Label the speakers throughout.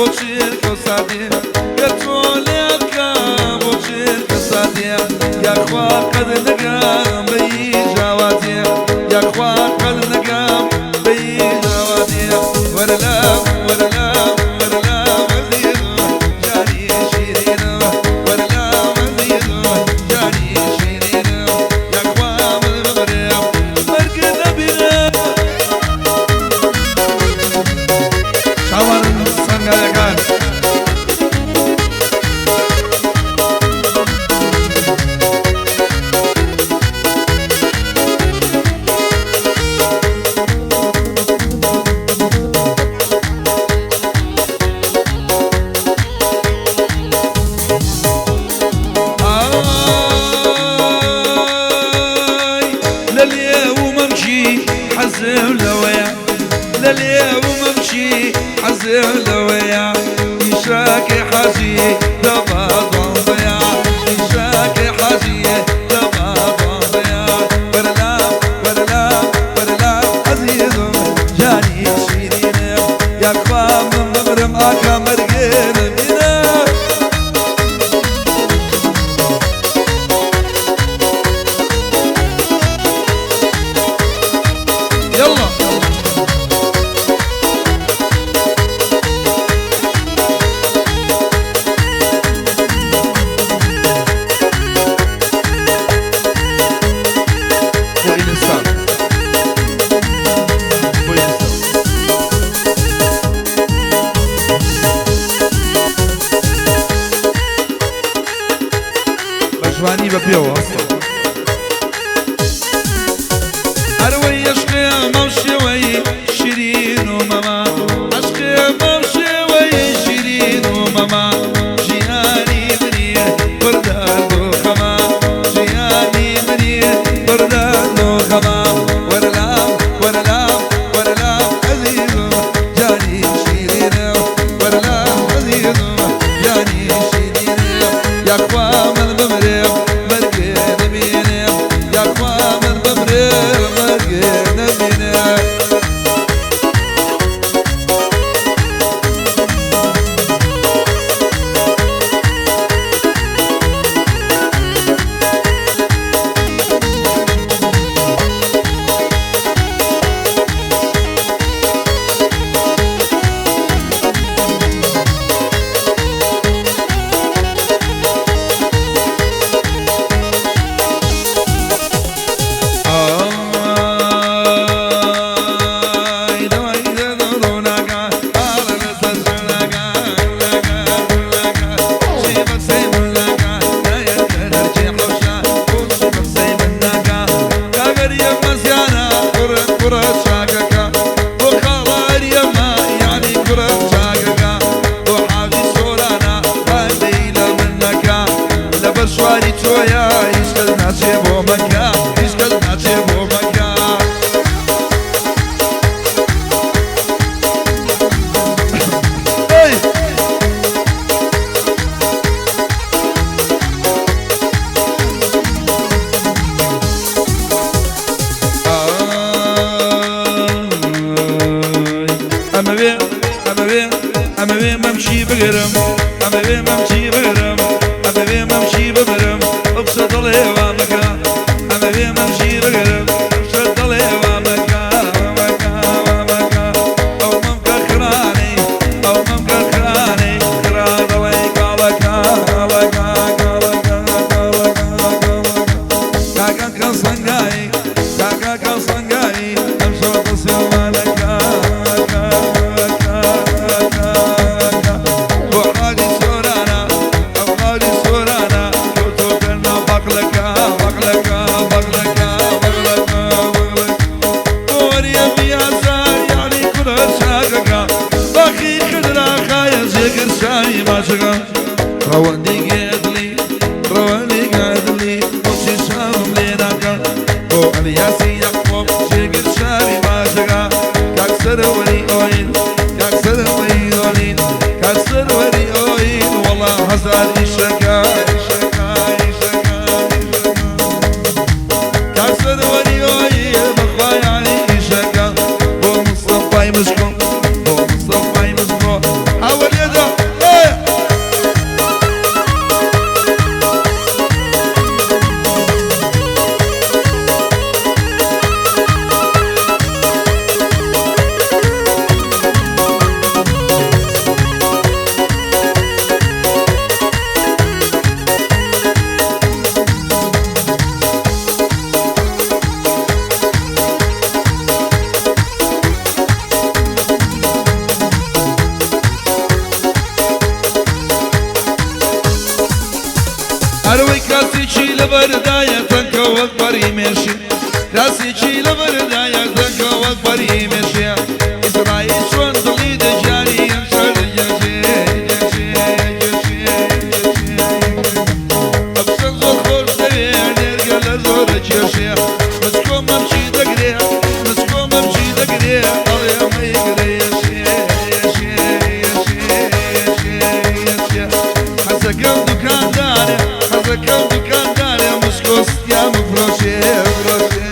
Speaker 1: بوشير كسادي قلتولك بوشير كسادي يا اخوا قد نقام بي جواتي يا اخوا قد نقام بي جواتي ورلا ورلا ورلا مزيد جاني شيرين ورلا مزيد جاني شيرين يا اخوا من المغرب مرقد بنا شاور سنغاغان حزم لويا لليوم امشي حزم لويا يشاكي حزي دبا ضيا يشاكي حزي دبا ضيا ورلا ورلا ورلا عزيز جاني شيرين يا قام مغرم اكا مرقين بنا يلا بجواني ببيو اصلا اروي عشقي موشوي شيرين وماما عشقي موشوي شيرين وماما جياني منيه بردان وخما جياني منيه بردان وخما ورلا ورلا ورلا عزيز جاني شيرين ورلا عزيز جاني شيرين يا اخوان المغرب مرقين بيني يا اخوان المغرب مرقين بيني شواري تويا يشكل ناجيبو مكا يشكل ناجيبو مكا أما بين ممشي بقرم أما بين ممشي بقرم أما بين ممشي بقرم أبسط الله ومكا أما بين ممشي بقرم أبسط الله ومكا ومكا أو ممكا خراني أو ممكا خراني خران الله كالكا كالكا كالكا كالكا كاكا كالصنقاي كاكا كالصنقاي أمشو تصير مالكا وحالي سورانا أو حالي سورانا لو توكلنا بقلكا هروي كاسيشي لبرداية تنكو وكبري ماشي كاسيشي لبرداية تنكو وكبري ماشي إسرائيل شون ضلي دجاري يمشر يجي أبسن زور خوش دوين يرقل زور جيشي مسكو ممشي دقري مسكو ممشي دقري الله ما يقري حزكم دكاندار حزكم دكاندار يا مسكوس يا مفروشي فروشي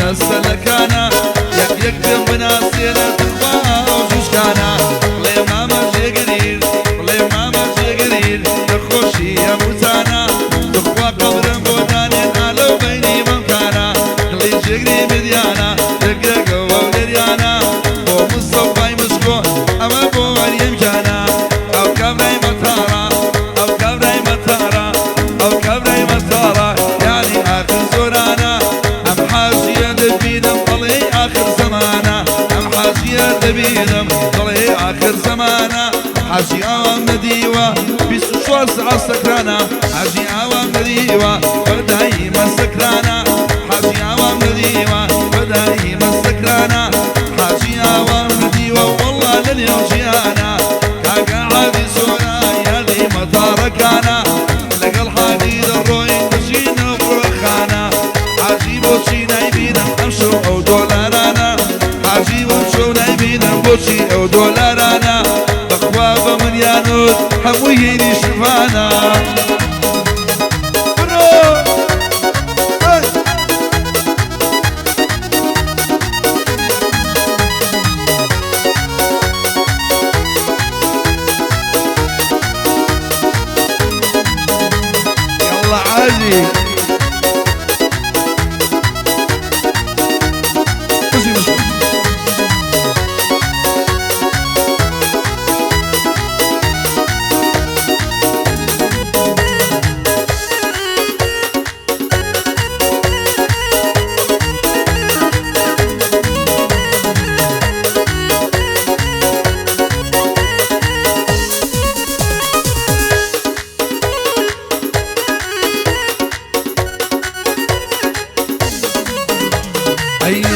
Speaker 1: السلكانة يكتب بناصينا تخفى وجوشكانا والله ماما شي قليل والله ماما شي قليل تخشي يا موسانا تخفى قبر بوداني على بيني ممكانا خلي شقري مديانا تقرا قوة ولريانا بو مصطفى مسكون أما بو مريم جانا أو كبري مطارة أو كبري مطارة أو كبري مطارة يعني آخر زورانا أم حاجية دبيدم طلعي آخر زمانة أم حاجية دبيدم طلعي آخر زمانة حاجي عوام نديوة بيسو شوار ساعة سكرانة حاجي عوام نديوة ودايما سكرانة حاجي عوام نديوة ودايما سكرانة حاجي عوام نديوة والله لليوم جيانا كاكا عادي سورا يالي مطاركانا لقى الحديد الروي تشينا وفرخانا حاجي بوشي نايبينا امشو او دولارانا حاجي بوشو نايبينا بوشي او دولارانا بخواب من يانود حمويني شفانا يلا عادي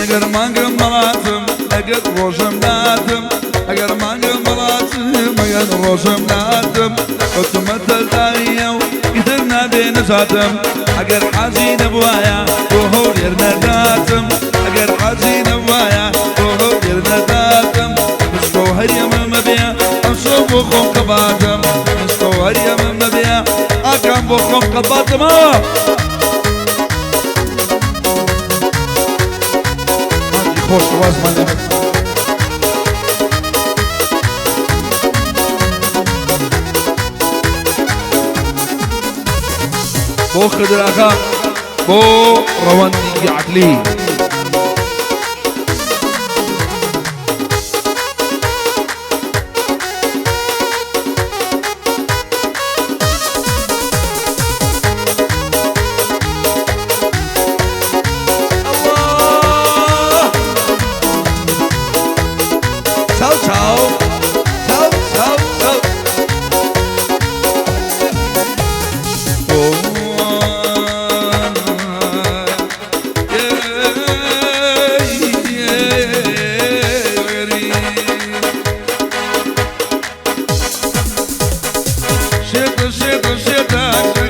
Speaker 1: اگر مانگم ملاتم اگر روشم ناتم اگر مانگم ملاتم اگر روشم ناتم اتمثل دايو اذا نادي نساتم اگر حاجي نبوايا وهو يرنداتم اگر حاجي نبوايا وهو يرنداتم مسكو هريا من مبيا امشو بخم قباتم مسكو هريا من مبيا اكام بخم قباتم خوش واز ماله بو خضر اخا بو رواندي عدلي شتا شتا شتا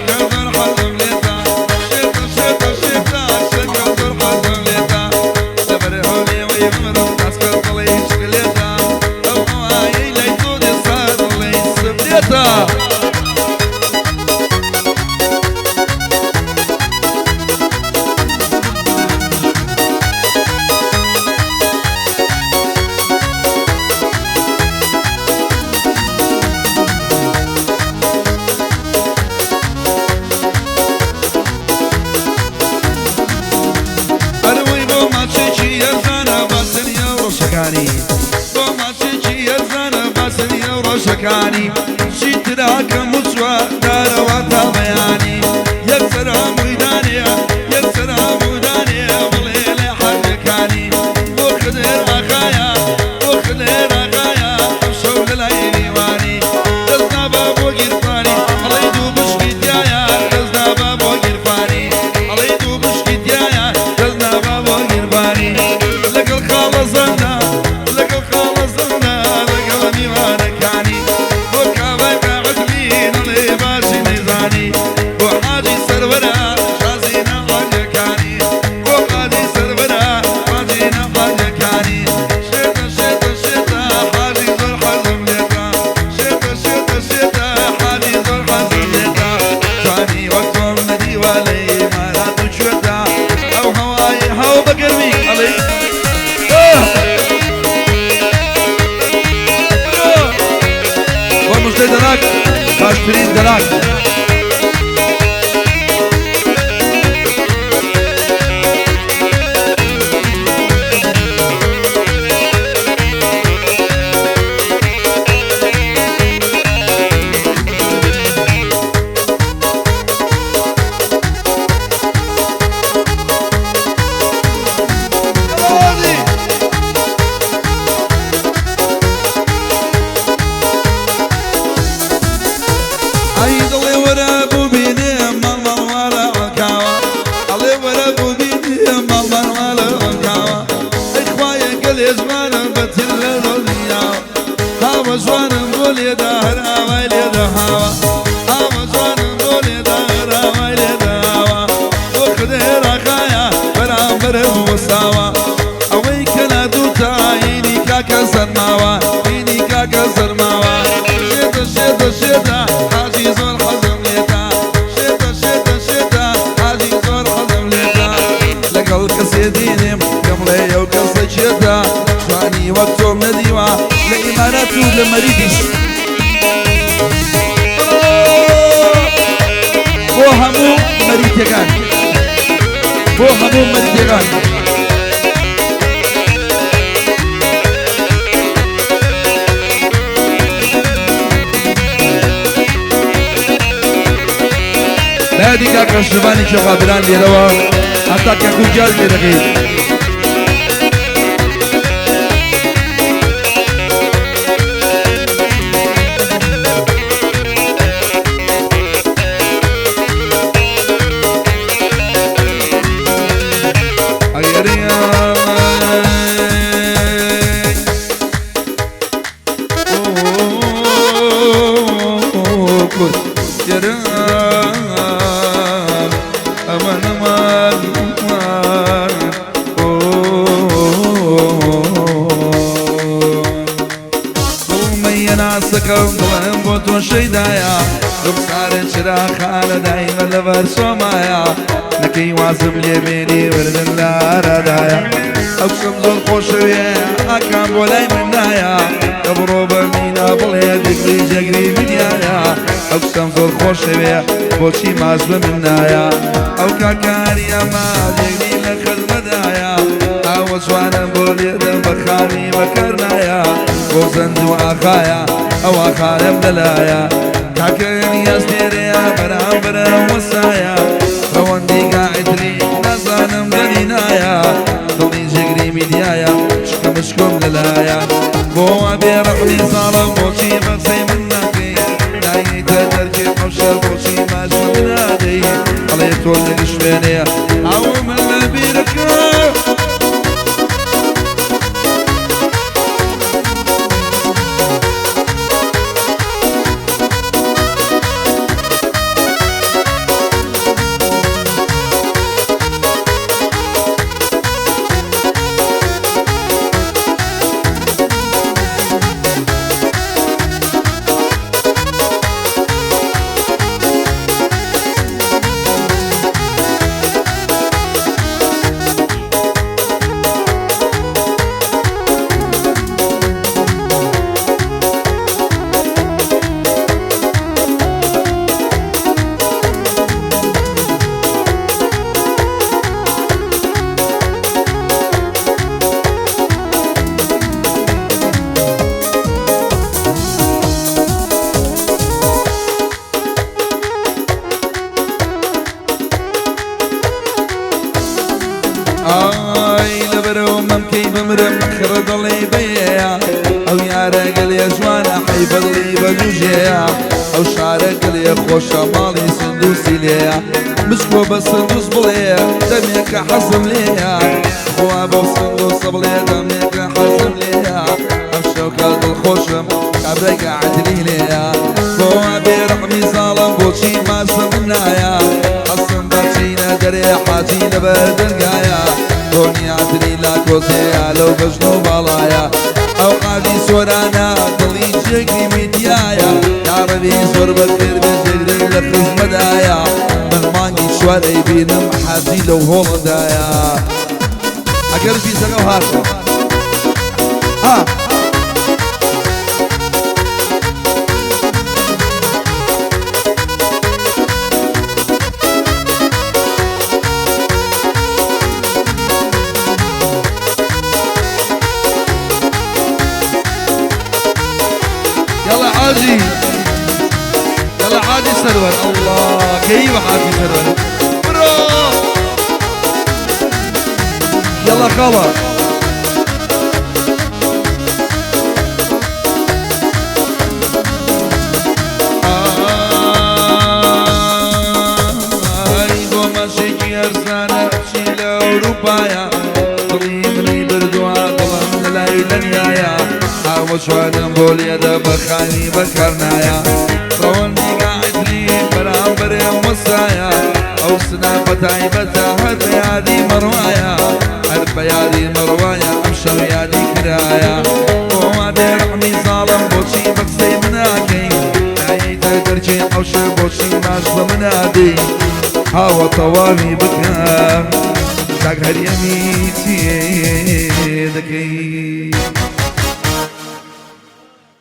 Speaker 1: شكر حظم شتا شكاني شيت راك مسوى دار وطبياني يكسر ميداني يكسر ميداني وليل حركاني وخدر أخايا وخدر أخايا شول العيني واني دزنا بابو قرفاني الله يدوب شكيت يايا دزنا بابو قرفاني الله يدوب شكيت يايا دزنا بابو قرفاني لك الخالصنا لك الخالصنا لك الميوانك وحاجي سرورا خازينا حاجكاني وحاجي سرورا خازينا حاجكاني شتا شتا شتا حاجي زور حزم لتا شتا شتا شتا حاجي زور حزم لتا جاني وقتهم ندي ولي ما لا تشوتا او هواي هوا بقربي علي ومشتي دراك باشترين دراك وقتهم نديوا لإمارات ولمريدش بو همو مريد يقان بو همو مريد يقان نادي كاكا شباني شغابران ليروا حتى كاكو جاز ليرغي نكي واسم اليميني ورد النار دايا أقسم زول خوشوية أكام بولاي منايا قبرو بمينا بليدك لي جقري بديايا أقسم زول خوشوية بوشي مازل منايا أو كاكاري أما جقري لخد مدايا أو سوانا بوليد بخاني بكرنايا بوزندو أخايا أو أخايا مدلايا كاكاني يسنيريا برام برام وسايا فواندي قاعد لي نظانم دنينايا ضلي جقري ميديايا شكم للايا بو أبي رحلي صالم بوشي بغسي من ناقي دايني تدرجي قوشر بوشي ماجم من هادي علي تولي قشبينيا أو من لبيركا بجوجيا او شعرك لي خوش مالي سندوسي ليا مسكو بس سندوس بليا دميك حصم ليا خوا بو سندوس بليا دميك حصم ليا امشوك الخوشم قبلك عدلي ليا خوا برحمي ظالم بوشي ما سمنايا حصم باتشينا دري حاجي لبدرقايا دنيا عدلي لا كوزيا لو بجنو بالايا او قادي سورانا دلي جيكي ميديايا يا ربي زور بكر بجيكي لخز مدايا من مانجي شوالي بينم حاجي لو هولدايا اگر في سقو هاتو ها يلا عادي يلا عادي سرور الله كيف عادي سرور برو يلا خلا ايضا ماشي ارسانا شيل اوروبايا ضليمني بردوها ضلم ليلا يا وشوادم بولي دا بخاني بكرنايا روني قاعد لي برامبر يا وصايا او سنا فتاي بتاهر بيادي مروايا حرب بيادي مروايا امشو يادي كرايا وما رحمي ظالم بوشي بكسي مناكي نايت درجي اوش بوشي ناش منادي هوا طوامي بكام تاك هر يميتي دكي